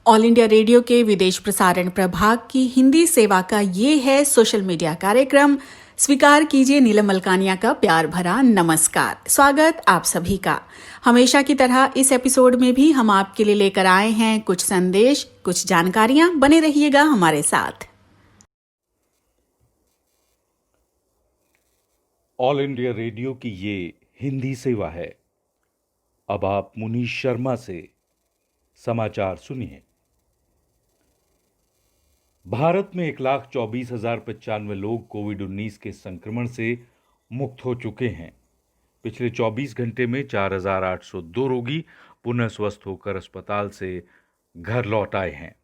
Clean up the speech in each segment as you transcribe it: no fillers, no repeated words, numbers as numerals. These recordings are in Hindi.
ऑल इंडिया रेडियो के विदेश प्रसारण प्रभाग की हिंदी सेवा का ये है सोशल मीडिया कार्यक्रम। स्वीकार कीजिए नीलम मलकानिया का प्यार भरा नमस्कार। स्वागत आप सभी का। हमेशा की तरह इस एपिसोड में भी हम आपके लिए लेकर आए हैं कुछ संदेश, कुछ जानकारियां। बने रहिएगा हमारे साथ। ऑल इंडिया रेडियो की ये हिंदी सेवा है। अब आप मुनीश शर्मा से समाचार सुनिए। भारत में 1,24,095 लोग कोविड-19 के संक्रमण से मुक्त हो चुके हैं। पिछले 24 घंटे में 4,802 रोगी पुनः स्वस्थ होकर अस्पताल से घर लौट आए हैं।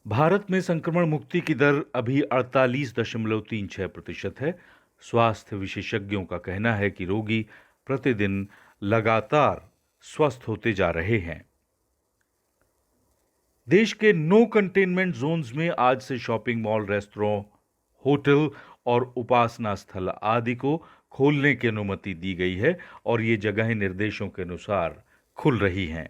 भारत में संक्रमण मुक्ति की दर अभी 48.36% है। स्वास्थ्य विशेषज्ञों का कहना है कि रोगी प्रतिदिन लगातार स्वस्थ होते जा रहे हैं। देश के नो कंटेनमेंट जोन्स में आज से शॉपिंग मॉल, रेस्तरां, होटल और उपासना स्थल आदि को खोलने की अनुमति दी गई है और ये जगहें निर्देशों के अनुसार खुल रही हैं।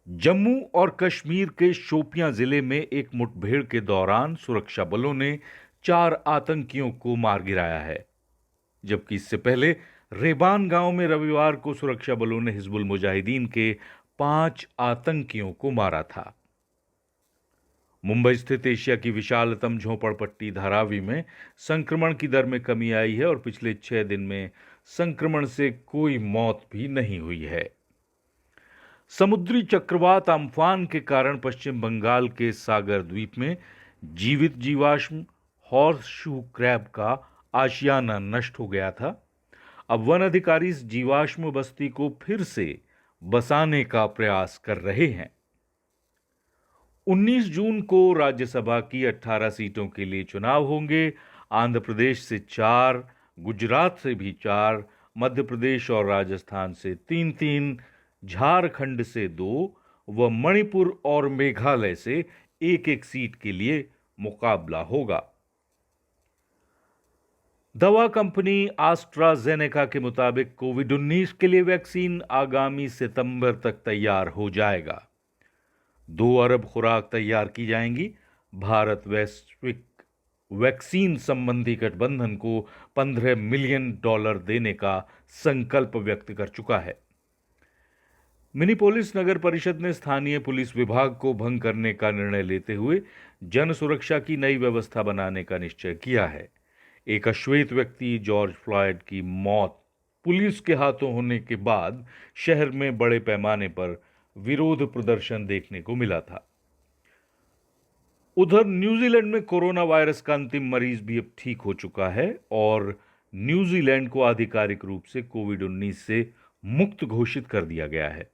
जम्मू और कश्मीर के शोपियां जिले में एक मुठभेड़ के दौरान सुरक्षा बलों ने 4 आतंकियों को मार गिराया है, जबकि इससे पहले रेबान गांव में रविवार को सुरक्षा बलों ने हिजबुल मुजाहिदीन के 5 आतंकियों को मारा था। मुंबई स्थित एशिया की विशालतम झोपड़पट्टी धारावी में संक्रमण की दर में कमी आई है और पिछले 6 दिन में संक्रमण से कोई मौत भी नहीं हुई है। समुद्री चक्रवात अम्फान के कारण पश्चिम बंगाल के सागर द्वीप में जीवित जीवाश्म हॉर्सशू क्रैब का आशियाना नष्ट हो गया था। अब वन अधिकारी इस जीवाश्म बस्ती को फिर से बसाने का प्रयास कर रहे हैं। 19 जून को राज्यसभा की 18 सीटों के लिए चुनाव होंगे। आंध्र प्रदेश से 4, गुजरात से भी 4, मध्य प्रदेश और राजस्थान से 3-3, झारखंड से 2 व मणिपुर और मेघालय से 1-1 सीट के लिए मुकाबला होगा। दवा कंपनी एस्ट्राजेनेका के मुताबिक कोविड-19 के लिए वैक्सीन आगामी सितंबर तक तैयार हो जाएगा। 2 अरब खुराक तैयार की जाएंगी। भारत वैश्विक वैक्सीन संबंधी गठबंधन को $15 मिलियन देने का संकल्प व्यक्त कर चुका है। मिनीपोलिस नगर परिषद ने स्थानीय पुलिस विभाग को भंग करने का निर्णय लेते हुए जन सुरक्षा की नई व्यवस्था बनाने का निश्चय किया है। एक अश्वेत व्यक्ति जॉर्ज फ्लॉयड की मौत पुलिस के हाथों होने के बाद शहर में बड़े पैमाने पर विरोध प्रदर्शन देखने को मिला था। उधर न्यूजीलैंड में कोरोना वायरस का अंतिम मरीज भी अब ठीक हो चुका है और न्यूजीलैंड को आधिकारिक रूप से कोविड-19 से मुक्त घोषित कर दिया गया है।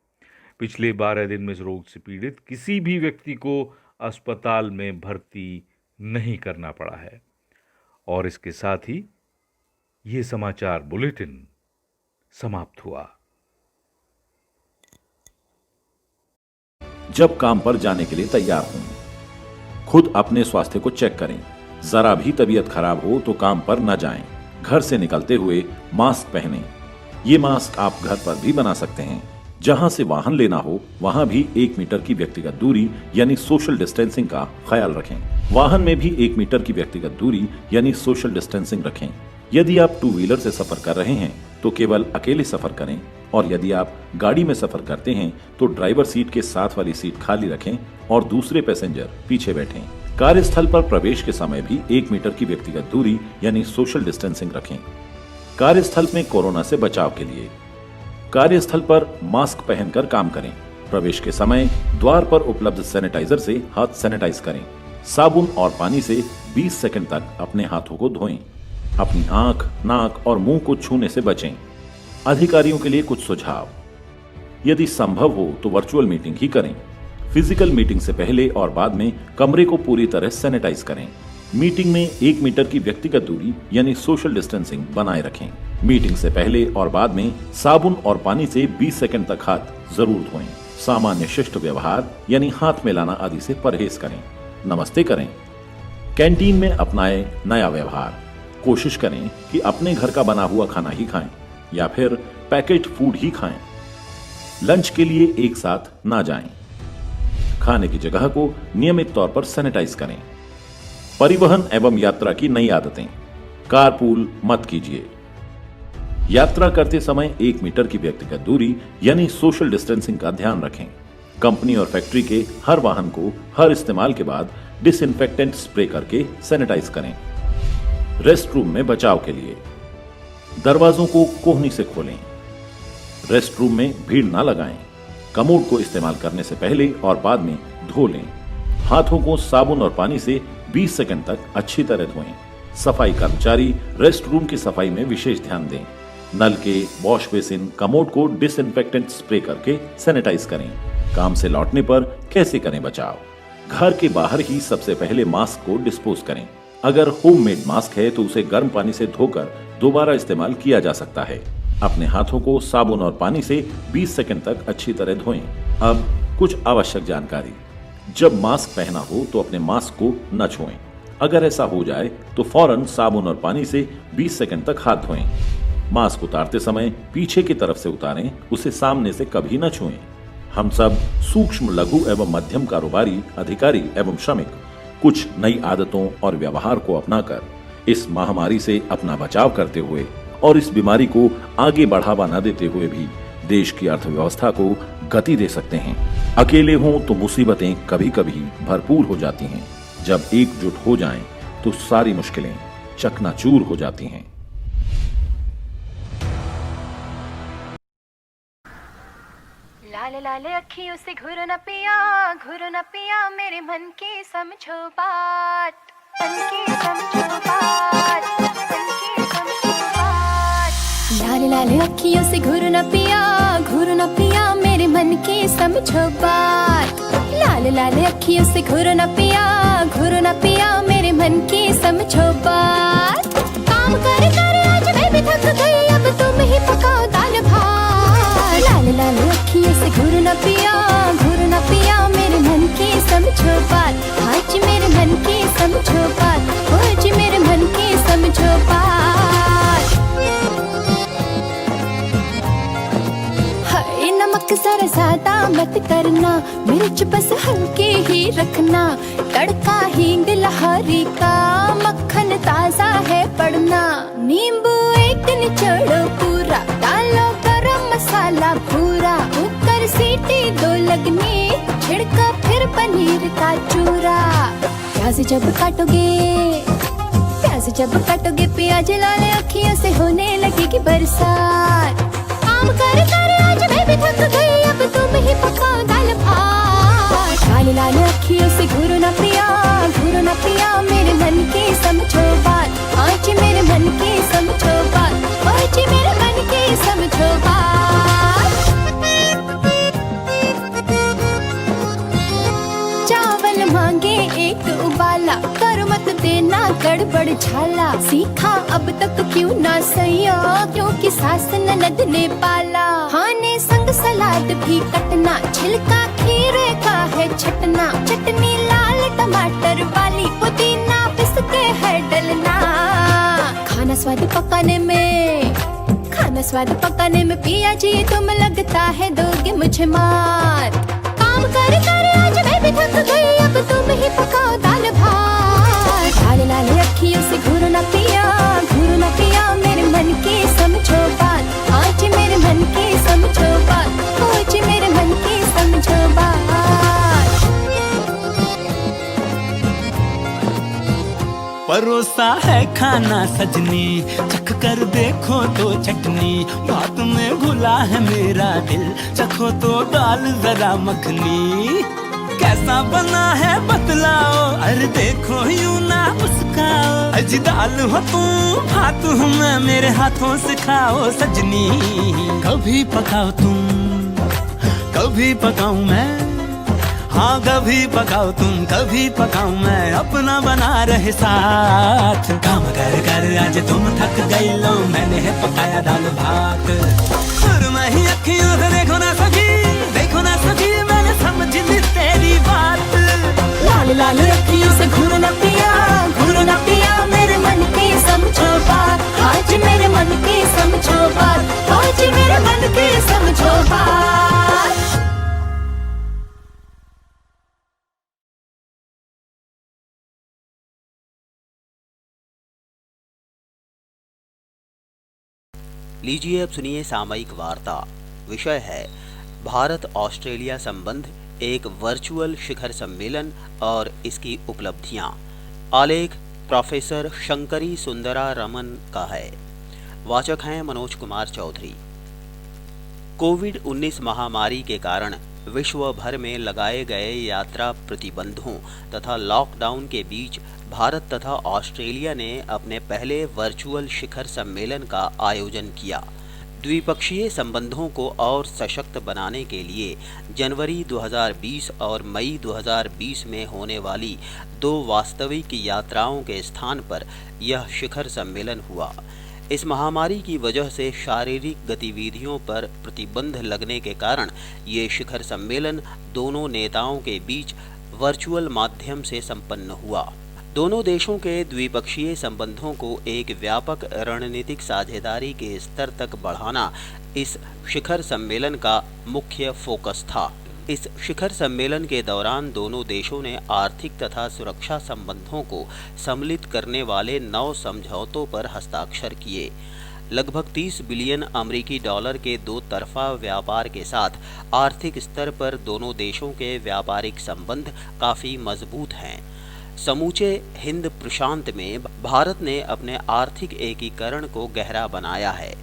पिछले 12 दिन में इस रोग से पीड़ित किसी भी व्यक्ति को अस्पताल में भर्ती नहीं करना पड़ा है। और इसके साथ ही ये समाचार बुलेटिन समाप्त हुआ। जब काम पर जाने के लिए तैयार हों, खुद अपने स्वास्थ्य को चेक करें। जरा भी तबीयत खराब हो तो काम पर न जाएं। घर से निकलते हुए मास्क पहनें। ये मास्क आप घर पर भी बना सकते हैं। जहां से वाहन लेना हो वहां भी 1 मीटर की व्यक्तिगत दूरी यानी सोशल डिस्टेंसिंग का ख्याल रखें। वाहन में भी 1 मीटर की व्यक्तिगत दूरी यानी सोशल डिस्टेंसिंग रखें। यदि आप 2 व्हीलर से सफर कर रहे हैं तो केवल अकेले सफर करें और यदि आप गाड़ी में सफर करते हैं तो ड्राइवर सीट के साथ वाली सीट खाली रखें और दूसरे पैसेंजर पीछे बैठें। कार्यस्थल पर प्रवेश के समय भी 1 मीटर की व्यक्तिगत दूरी यानी सोशल डिस्टेंसिंग रखें। कार्यस्थल में कोरोना से बचाव के लिए कार्यस्थल पर मास्क पहनकर काम करें। प्रवेश के समय द्वार पर उपलब्ध सैनिटाइजर से हाथ सैनिटाइज करें। साबुन और पानी से 20 सेकंड तक अपने हाथों को धोएं। अपनी आंख, नाक और मुंह को छूने से बचें। अधिकारियों के लिए कुछ सुझाव। यदि संभव हो तो वर्चुअल मीटिंग ही करें। फिजिकल मीटिंग से पहले और बाद में कमरे को पूरी तरह सैनिटाइज करें। मीटिंग में 1 मीटर की व्यक्तिगत दूरी यानी सोशल डिस्टेंसिंग बनाए रखें। मीटिंग से पहले और बाद में साबुन और पानी से 20 सेकंड तक हाथ जरूर धोएं। सामान्य शिष्ट व्यवहार यानी हाथ मिलाना आदि से परहेज करें। नमस्ते करें। कैंटीन में अपनाएं नया व्यवहार। कोशिश करें कि अपने घर का बना हुआ खाना ही खाएं या फिर पैकेट फूड ही खाएं। लंच के लिए एक साथ ना जाएं। खाने की जगह को नियमित तौर पर सैनिटाइज करें। परिवहन एवं यात्रा की नई आदतें। कारपूल मत कीजिए। यात्रा करते समय 1 मीटर की व्यक्तिगत दूरी यानी सोशल डिस्टेंसिंग का ध्यान रखें। कंपनी और फैक्ट्री के हर वाहन को हर इस्तेमाल के बाद डिसइंफेक्टेंट स्प्रे करके सैनिटाइज करें। रेस्ट रूम में बचाव के लिए दरवाजों को कोहनी से खोलें। रेस्ट रूम में भीड़ ना लगाएं। कमोड को इस्तेमाल करने से पहले और बाद में धो लें। हाथों को साबुन और पानी से 20 सेकंड तक अच्छी तरह धोएं। सफाई कर्मचारी रेस्ट रूम की सफाई में विशेष ध्यान दें। नल के वॉश बेसिन कमोड को डिसइंफेक्टेंट स्प्रे करके सैनिटाइज करें। काम से लौटने पर कैसे करें बचाव? घर के बाहर ही सबसे पहले मास्क को डिस्पोज करें। अगर होममेड मास्क है तो उसे गर्म पानी से धोकर दोबारा इस्तेमाल किया जा सकता है। अपने हाथों को साबुन और पानी से 20 सेकंड तक अच्छी तरह धोएं। अब कुछ आवश्यक जानकारी। जब मास्क पहना हो तो अपने मास्क को न छुएं। अगर ऐसा हो जाए तो फौरन साबुन और पानी से 20 सेकंड तक हाथ धोएं। मास्क उतारते समय पीछे की तरफ से उतारें, उसे सामने से कभी न छुएं। हम सब सूक्ष्म, लघु एवं मध्यम कारोबारी, अधिकारी एवं श्रमिक कुछ नई आदतों और व्यवहार को अपनाकर इस महामारी से अपना बचाव करते हुए और इस बीमारी को आगे बढ़ावा न देते हुए भी देश की अर्थव्यवस्था को गति दे सकते हैं। अकेले हों तो मुसीबतें कभी कभी भरपूर हो जाती हैं। जब एकजुट हो जाएं तो सारी मुश्किलें चकनाचूर हो जाती हैं। लाल लाल अखियों से घुरो न पिया मेरे मन की समझो बात, मन की समझो बात, मन की समझो बात। लाल लाल अखियों से घुरो न पिया मेरे मन की समझो बात। लाल लाल अखियों से घुरो न पिया मेरे मन की समझो बात। काम कर कर आज मैं भी थक गई, अब तुम ही पकाओ दाल भात। लाल लाल अखियों से घुरो न पिया मेरे मन की समझो बात। आज मेरे मन की समझो बात, आज मेरे मन की समझो बात। हाय नमक जरा ज्यादा मत करना, मिर्च बस हल्की ही रखना। तड़का हींग लहरी का, मक्खन ताजा है पड़ना। नींबू एक निचोड़ो पूरा, डालो गरम मसाला पूरा। कुकर सीटी 2 लगनी, छिड़का फिर पनीर का चूरा। प्याज जब काटोगे प्याज लाल अखियों से होने लगेगी बरसात। काम कर कर आज मैं भी थक गई, अब तुम ही पकाओ दाल भात। लाल लाल अखियों से घुरो न पिया मेरे मन की समझो बात। आज मेरे मन की समझो बात, आज मेरे मन की समझो बात। चावल मांगे एक उबाला, कर मत देना गड़बड़ झाला। सीखा अब तक क्यों ना सैया, क्योंकि सास ननद ने पाला। खाने संग सलाद भी कटना, छिलका खीरे का है छटना। चटनी लाल टमाटर वाली, पुदीना पिस के है डलना। खाना स्वाद पकाने में पिया जी तुम लगता है दोगे मुझे मार। काम कर कर आज मैं भी थक गई, अब तुम ही पकाओ दाल भात। लाल लाल अखियों से घुरो न पिया मेरे मन की समझो बात। आज मेरे मन की समझो बात, आज मेरे मन की समझो बात। परोसा है खाना सजनी, चख कर देखो तो चटनी। बात में घुला है मेरा दिल, चखो तो डाल जरा मखनी। कैसा बना है बतलाओ, अरे देखो यूं ना मुस्काओ। अजी दाल हो तुम, भात हूँ मैं, मेरे हाथों से खाओ सजनी। कभी पकाओ तुम, कभी पकाऊं मैं। हाँ कभी पकाओ तुम, कभी पकाऊं मैं, अपना बना रहे साथ। काम कर कर आज तुम थक गई, लो मैंने है पकाया दाल भात। सुरमा ही अखियों से देखो ना सखी, मैंने समझ ली तेरी बात। लाल लाल अखियों से घुरो न पिया मेरे मन की समझो बात। आज मेरे मन की समझो बात, आज मेरे मन की समझो बात। लीजिए अब सुनिए सामयिक वार्ता। विषय है भारत ऑस्ट्रेलिया संबंध, एक वर्चुअल शिखर सम्मेलन और इसकी उपलब्धियां। आलेख प्रोफेसर शंकरी सुंदरा रमन का है। वाचक हैं मनोज कुमार चौधरी। कोविड-19 महामारी के कारण विश्व भर में लगाए गए यात्रा प्रतिबंधों तथा लॉकडाउन के बीच भारत तथा ऑस्ट्रेलिया ने अपने पहले वर्चुअल शिखर सम्मेलन का आयोजन किया। द्विपक्षीय संबंधों को और सशक्त बनाने के लिए जनवरी 2020 और मई 2020 में होने वाली 2 वास्तविक यात्राओं के स्थान पर यह शिखर सम्मेलन हुआ। इस महामारी की वजह से शारीरिक गतिविधियों पर प्रतिबंध लगने के कारण ये शिखर सम्मेलन दोनों नेताओं के बीच वर्चुअल माध्यम से संपन्न हुआ। दोनों देशों के द्विपक्षीय संबंधों को एक व्यापक रणनीतिक साझेदारी के स्तर तक बढ़ाना इस शिखर सम्मेलन का मुख्य फोकस था। इस शिखर सम्मेलन के दौरान दोनों देशों ने आर्थिक तथा सुरक्षा संबंधों को सम्मिलित करने वाले 9 समझौतों पर हस्ताक्षर किए। लगभग 30 बिलियन अमेरिकी डॉलर के 2 तरफा व्यापार के साथ आर्थिक स्तर पर दोनों देशों के व्यापारिक संबंध काफी मजबूत हैं। समूचे हिंद प्रशांत में भारत ने अपने आर्थिक एकीकरण को गहरा बनाया है।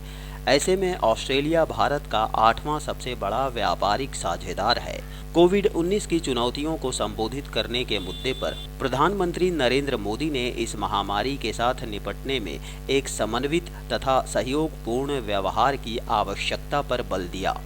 ऐसे में ऑस्ट्रेलिया भारत का 8वां सबसे बड़ा व्यापारिक साझेदार है। कोविड-19 की चुनौतियों को संबोधित करने के मुद्दे पर प्रधानमंत्री नरेंद्र मोदी ने इस महामारी के साथ निपटने में एक समन्वित तथा सहयोगपूर्ण व्यवहार की आवश्यकता पर बल दिया।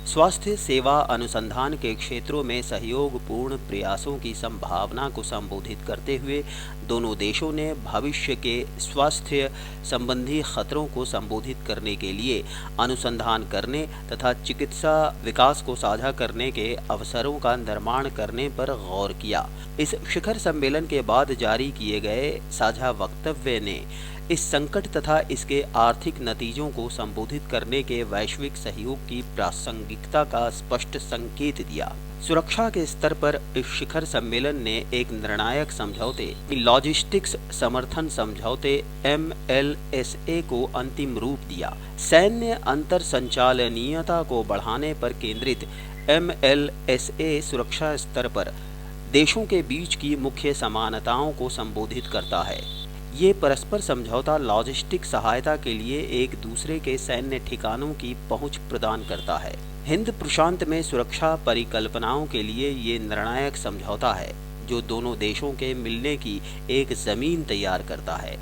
स्वास्थ्य सेवा अनुसंधान के क्षेत्रों में सहयोगपूर्ण प्रयासों की संभावना को संबोधित करते हुए दोनों देशों ने भविष्य के स्वास्थ्य संबंधी खतरों को संबोधित करने के लिए अनुसंधान करने तथा चिकित्सा विकास को साझा करने के अवसरों का निर्माण करने पर गौर किया। इस शिखर सम्मेलन के बाद जारी किए गए साझा वक्तव्य ने इस संकट तथा इसके आर्थिक नतीजों को संबोधित करने के वैश्विक सहयोग की प्रासंगिकता का स्पष्ट संकेत दिया। सुरक्षा के स्तर पर इस शिखर सम्मेलन ने एक निर्णायक समझौते, लॉजिस्टिक्स समर्थन समझौते MLSA को अंतिम रूप दिया। सैन्य अंतर संचालनीयता को बढ़ाने पर केंद्रित MLSA सुरक्षा स्तर पर देशों के बीच की मुख्य समानताओं को संबोधित करता है। ये परस्पर समझौता लॉजिस्टिक सहायता के लिए एक दूसरे के सैन्य ठिकानों की पहुंच प्रदान करता है। हिंद प्रशांत में सुरक्षा परिकल्पनाओं के लिए ये निर्णायक समझौता है जो दोनों देशों के मिलने की एक जमीन तैयार करता है।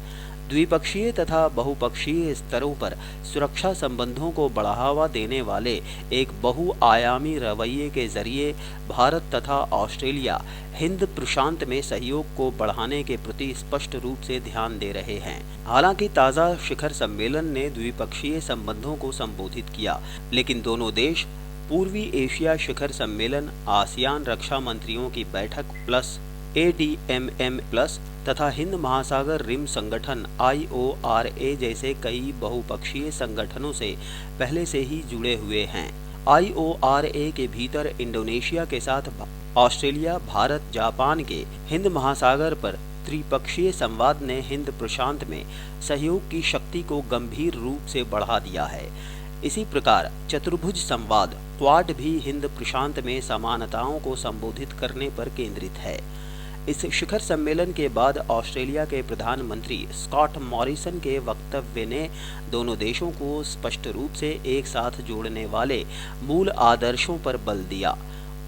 द्विपक्षीय तथा बहुपक्षीय स्तरों पर सुरक्षा संबंधों को बढ़ावा देने वाले एक बहुआयामी रवैये के जरिए भारत तथा ऑस्ट्रेलिया हिंद प्रशांत में सहयोग को बढ़ाने के प्रति स्पष्ट रूप से ध्यान दे रहे हैं। हालांकि ताज़ा शिखर सम्मेलन ने द्विपक्षीय संबंधों को संबोधित किया, लेकिन दोनों देश पूर्वी एशिया शिखर सम्मेलन, आसियान रक्षा मंत्रियों की बैठक प्लस ADMM प्लस तथा हिंद महासागर रिम संगठन IORA जैसे कई बहुपक्षीय संगठनों से पहले से ही जुड़े हुए हैं। IORA के भीतर इंडोनेशिया के साथ ऑस्ट्रेलिया, भारत, जापान के हिंद महासागर पर त्रिपक्षीय संवाद ने हिंद प्रशांत में सहयोग की शक्ति को गंभीर रूप से बढ़ा दिया है। इसी प्रकार चतुर्भुज संवाद क्वाड भी हिंद प्रशांत में समानताओं को संबोधित करने पर केंद्रित है। इस शिखर सम्मेलन के बाद ऑस्ट्रेलिया के प्रधानमंत्री स्कॉट मॉरिसन के वक्तव्य ने दोनों देशों को स्पष्ट रूप से एक साथ जोड़ने वाले मूल आदर्शों पर बल दिया।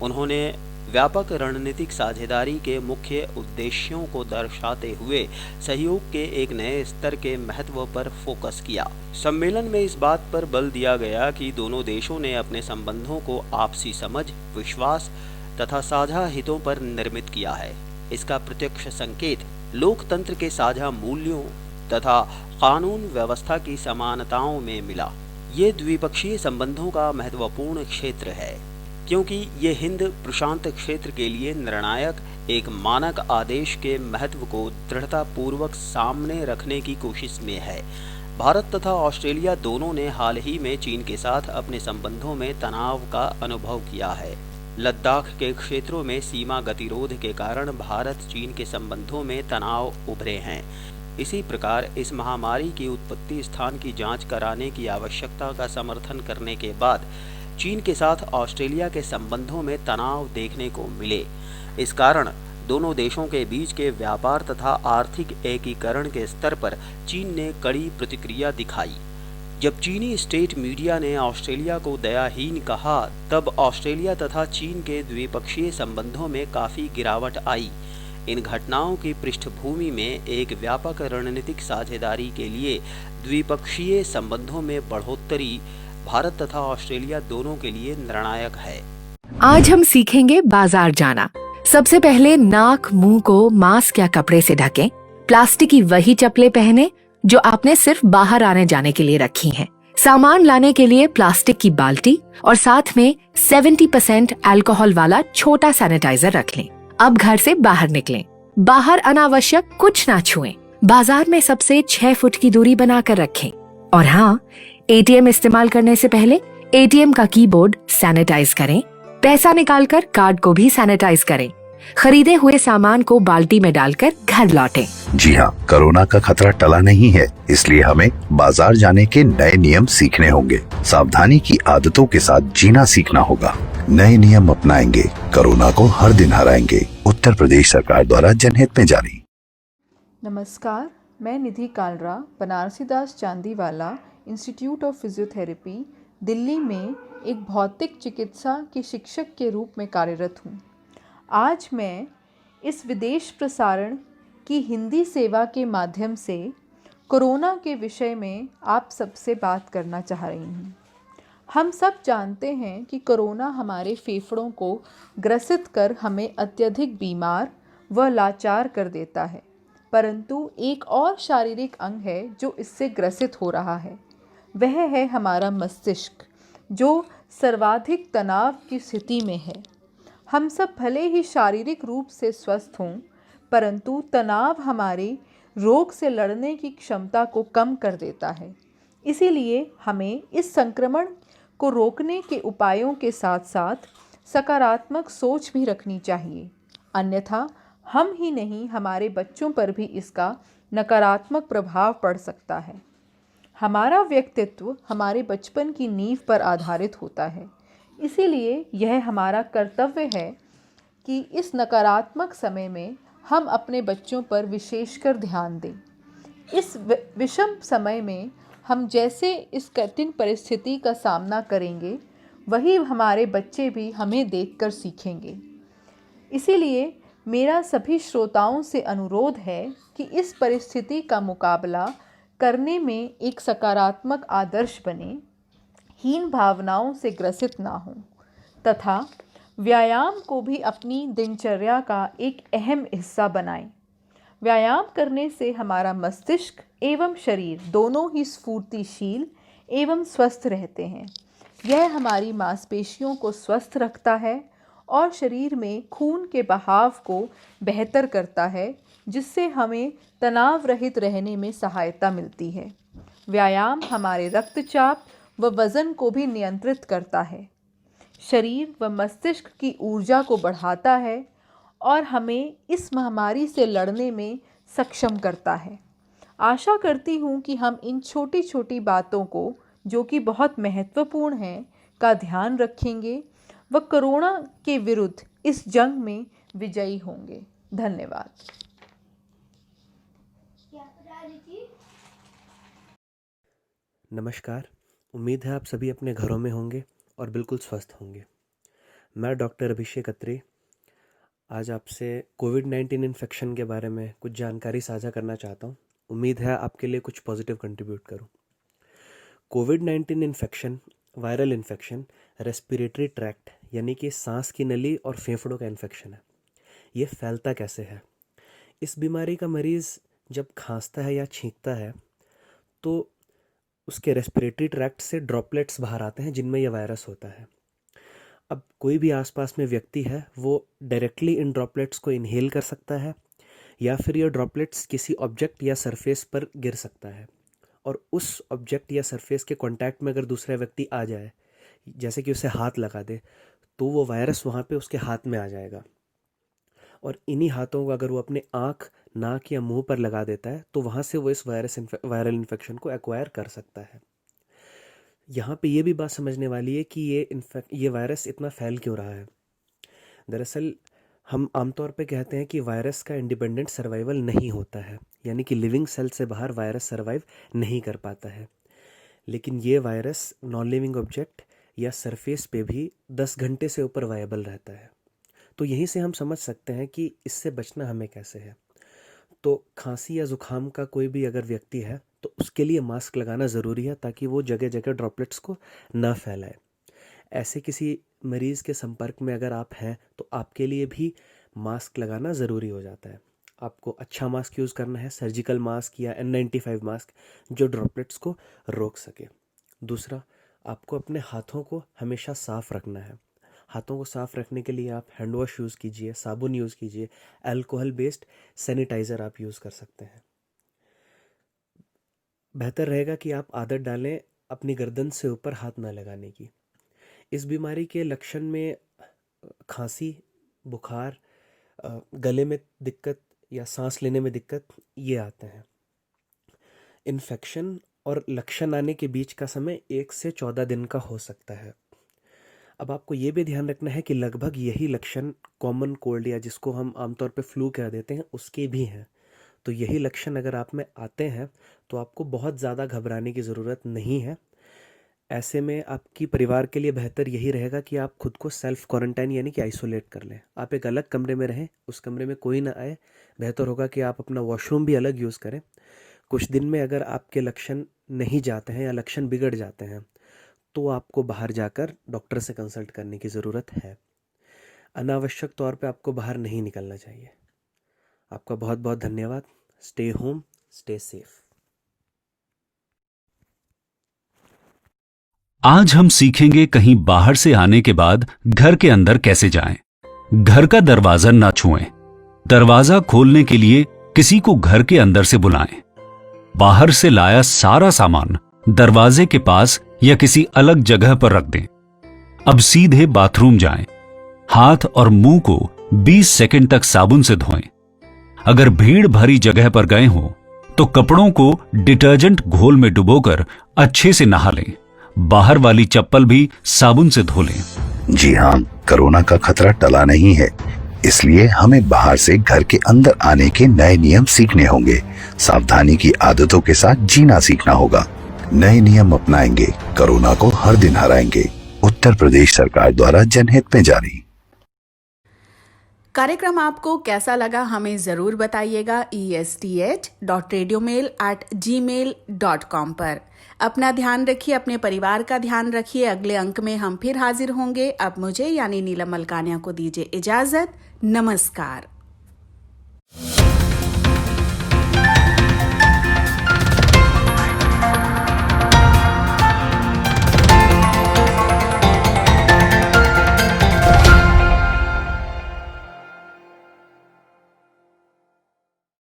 उन्होंने व्यापक रणनीतिक साझेदारी के मुख्य उद्देश्यों को दर्शाते हुए सहयोग के एक नए स्तर के महत्व पर फोकस किया। सम्मेलन में इस बात पर बल दिया गया कि दोनों देशों ने अपने संबंधों को आपसी समझ, विश्वास तथा साझा हितों पर निर्मित किया है। इसका प्रत्यक्ष संकेत लोकतंत्र के साझा मूल्यों तथा कानून व्यवस्था की समानताओं में मिला। ये द्विपक्षीय संबंधों का महत्वपूर्ण क्षेत्र है क्योंकि ये हिंद प्रशांत क्षेत्र के लिए निर्णायक एक मानक आदेश के महत्व को दृढ़तापूर्वक सामने रखने की कोशिश में है। भारत तथा ऑस्ट्रेलिया दोनों ने हाल ही में चीन के साथ अपने संबंधों में तनाव का अनुभव किया है। लद्दाख के क्षेत्रों में सीमा गतिरोध के कारण भारत चीन के संबंधों में तनाव उभरे हैं। इसी प्रकार इस महामारी की उत्पत्ति स्थान की जांच कराने की आवश्यकता का समर्थन करने के बाद चीन के साथ ऑस्ट्रेलिया के संबंधों में तनाव देखने को मिले। इस कारण दोनों देशों के बीच के व्यापार तथा आर्थिक एकीकरण के स्तर पर चीन ने कड़ी प्रतिक्रिया दिखाई। जब चीनी स्टेट मीडिया ने ऑस्ट्रेलिया को दयाहीन कहा, तब ऑस्ट्रेलिया तथा चीन के द्विपक्षीय संबंधों में काफ़ी गिरावट आई। इन घटनाओं की पृष्ठभूमि में एक व्यापक रणनीतिक साझेदारी के लिए द्विपक्षीय संबंधों में बढ़ोतरी भारत तथा ऑस्ट्रेलिया दोनों के लिए निर्णायक है। आज हम सीखेंगे बाजार जाना। सबसे पहले नाक मुंह को मास्क या कपड़े से ढकें। प्लास्टिक की वही चप्पलें पहने जो आपने सिर्फ बाहर आने जाने के लिए रखी हैं। सामान लाने के लिए प्लास्टिक की बाल्टी और साथ में 70% अल्कोहल वाला छोटा सैनिटाइजर रख लें। अब घर से बाहर निकलें। बाहर अनावश्यक कुछ ना छुएं। बाजार में सबसे 6 फुट की दूरी बनाकर रखें। और हाँ, एटीएम इस्तेमाल करने से पहले एटीएम का कीबोर्ड सैनिटाइज करें। पैसा निकालकर कार्ड को भी सैनिटाइज करें। खरीदे हुए सामान को बाल्टी में डालकर घर लौटें। जी हाँ, कोरोना का खतरा टला नहीं है, इसलिए हमें बाजार जाने के नए नियम सीखने होंगे। सावधानी की आदतों के साथ जीना सीखना होगा। नए नियम अपनाएंगे, कोरोना को हर दिन हराएंगे। उत्तर प्रदेश सरकार द्वारा जनहित में जारी। नमस्कार, मैं Nidhi Kalra, Banarsidas Chandiwala institute of physiotherapy, Delhi में एक भौतिक चिकित्सा के शिक्षक के रूप में कार्यरत हूँ। आज मैं इस विदेश प्रसारण की हिंदी सेवा के माध्यम से कोरोना के विषय में आप सबसे बात करना चाह रही हूँ। हम सब जानते हैं कि कोरोना हमारे फेफड़ों को ग्रसित कर हमें अत्यधिक बीमार व लाचार कर देता है, परंतु एक और शारीरिक अंग है जो इससे ग्रसित हो रहा है। वह है हमारा मस्तिष्क, जो सर्वाधिक तनाव की स्थिति में है। हम सब भले ही शारीरिक रूप से स्वस्थ हों, परंतु तनाव हमारे रोग से लड़ने की क्षमता को कम कर देता है। इसीलिए हमें इस संक्रमण को रोकने के उपायों के साथ साथ सकारात्मक सोच भी रखनी चाहिए, अन्यथा हम ही नहीं हमारे बच्चों पर भी इसका नकारात्मक प्रभाव पड़ सकता है। हमारा व्यक्तित्व हमारे बचपन की नींव पर आधारित होता है, इसीलिए यह हमारा कर्तव्य है कि इस नकारात्मक समय में हम अपने बच्चों पर विशेषकर ध्यान दें। इस विषम समय में हम जैसे इस कठिन परिस्थिति का सामना करेंगे, वही हमारे बच्चे भी हमें देखकर सीखेंगे। इसीलिए मेरा सभी श्रोताओं से अनुरोध है कि इस परिस्थिति का मुकाबला करने में एक सकारात्मक आदर्श बने, हीन भावनाओं से ग्रसित ना हों तथा व्यायाम को भी अपनी दिनचर्या का एक अहम हिस्सा बनाएं। व्यायाम करने से हमारा मस्तिष्क एवं शरीर दोनों ही स्फूर्तिशील एवं स्वस्थ रहते हैं। यह हमारी मांसपेशियों को स्वस्थ रखता है और शरीर में खून के बहाव को बेहतर करता है, जिससे हमें तनाव रहित रहने में सहायता मिलती है। व्यायाम हमारे रक्तचाप व वज़न को भी नियंत्रित करता है, शरीर व मस्तिष्क की ऊर्जा को बढ़ाता है और हमें इस महामारी से लड़ने में सक्षम करता है। आशा करती हूँ कि हम इन छोटी छोटी बातों को, जो कि बहुत महत्वपूर्ण हैं, का ध्यान रखेंगे व कोरोना के विरुद्ध इस जंग में विजयी होंगे। धन्यवाद। नमस्कार, उम्मीद है आप सभी अपने घरों में होंगे और बिल्कुल स्वस्थ होंगे। मैं डॉक्टर अभिषेक अत्री आज आपसे कोविड-19 इन्फेक्शन के बारे में कुछ जानकारी साझा करना चाहता हूँ। उम्मीद है आपके लिए कुछ पॉजिटिव कंट्रीब्यूट करूँ। कोविड-19 infection viral infection respiratory tract यानी कि सांस की नली और फेफड़ों का इन्फेक्शन है। ये फैलता कैसे है? इस बीमारी का मरीज़ जब खांसता है या छींकता है तो उसके रेस्पिरेटरी ट्रैक्ट से ड्रॉपलेट्स बाहर आते हैं जिनमें यह वायरस होता है। अब कोई भी आसपास में व्यक्ति है वो डायरेक्टली इन ड्रॉपलेट्स को इनहेल कर सकता है या फिर ये ड्रॉपलेट्स किसी ऑब्जेक्ट या सरफेस पर गिर सकता है और उस ऑब्जेक्ट या सरफेस के कांटेक्ट में अगर दूसरा व्यक्ति आ जाए, जैसे कि उसे हाथ लगा दे, तो वो वायरस वहाँ पे उसके हाथ में आ जाएगा और इन्हीं हाथों को अगर वो अपने आँख, नाक या मुंह पर लगा देता है तो वहाँ से वो इस वायरल इन्फेक्शन को एक्वायर कर सकता है। यहाँ पे ये भी बात समझने वाली है कि ये वायरस इतना फैल क्यों रहा है। दरअसल हम आमतौर पे कहते हैं कि वायरस का इंडिपेंडेंट सर्वाइवल नहीं होता है, यानी कि लिविंग सेल से बाहर वायरस सर्वाइव नहीं कर पाता है। लेकिन ये वायरस नॉन लिविंग ऑब्जेक्ट या सरफेस पे भी 10 घंटे से ऊपर वायबल रहता है। तो यहीं से हम समझ सकते हैं कि इससे बचना हमें कैसे है। तो खांसी या ज़ुकाम का कोई भी अगर व्यक्ति है तो उसके लिए मास्क लगाना ज़रूरी है, ताकि वो जगह जगह ड्रॉपलेट्स को ना फैलाए। ऐसे किसी मरीज़ के संपर्क में अगर आप हैं तो आपके लिए भी मास्क लगाना ज़रूरी हो जाता है। आपको अच्छा मास्क यूज़ करना है, सर्जिकल मास्क या N95 मास्क, जो ड्रॉपलेट्स को रोक सके। दूसरा, आपको अपने हाथों को हमेशा साफ़ रखना है। हाथों को साफ़ रखने के लिए आप हैंड वॉश यूज़ कीजिए, साबुन यूज़ कीजिए, अल्कोहल बेस्ड सैनिटाइज़र आप यूज़ कर सकते हैं। बेहतर रहेगा कि आप आदत डालें अपनी गर्दन से ऊपर हाथ ना लगाने की। इस बीमारी के लक्षण में खांसी, बुखार, गले में दिक्कत या सांस लेने में दिक्कत ये आते हैं। इन्फेक्शन और लक्षण आने के बीच का समय 1 से 14 दिन का हो सकता है। अब आपको ये भी ध्यान रखना है कि लगभग यही लक्षण कॉमन कोल्ड या जिसको हम आमतौर पे फ्लू कह देते हैं उसके भी हैं। तो यही लक्षण अगर आप में आते हैं तो आपको बहुत ज़्यादा घबराने की ज़रूरत नहीं है। ऐसे में आपकी परिवार के लिए बेहतर यही रहेगा कि आप खुद को सेल्फ क्वारंटाइन यानी कि आइसोलेट कर लें। आप एक अलग कमरे में रहें, उस कमरे में कोई ना आए। बेहतर होगा कि आप अपना वॉशरूम भी अलग यूज़ करें। कुछ दिन में अगर आपके लक्षण नहीं जाते हैं या लक्षण बिगड़ जाते हैं तो आपको बाहर जाकर डॉक्टर से कंसल्ट करने की ज़रूरत है। अनावश्यक तौर पे आपको बाहर नहीं निकलना चाहिए। आपका बहुत बहुत धन्यवाद। Stay home, stay safe. आज हम सीखेंगे कहीं बाहर से आने के बाद घर के अंदर कैसे जाएं। घर का दरवाजा ना छुएं। दरवाजा खोलने के लिए किसी को घर के अंदर से बुलाएं। बाहर से लाया सारा सामान दरवाजे के पास या किसी अलग जगह पर रख दें। अब सीधे बाथरूम जाएं। हाथ और मुंह को 20 सेकंड तक साबुन से धोएं। अगर भीड़ भरी जगह पर गए हो तो कपड़ों को डिटर्जेंट घोल में डुबोकर अच्छे से नहा लें। बाहर वाली चप्पल भी साबुन से धो लें। जी हाँ, कोरोना का खतरा टला नहीं है, इसलिए हमें बाहर से घर के अंदर आने के नए नियम सीखने होंगे। सावधानी की आदतों के साथ जीना सीखना होगा। नए नियम अपनाएंगे, कोरोना को हर दिन हराएंगे। उत्तर प्रदेश सरकार द्वारा जनहित में जारी। कार्यक्रम आपको कैसा लगा हमें जरूर बताइएगा esth.radiomail@gmail.com पर। अपना ध्यान रखिए, अपने परिवार का ध्यान रखिए। अगले अंक में हम फिर हाजिर होंगे। अब मुझे यानी नीलम मलकानिया को दीजिए इजाजत। नमस्कार।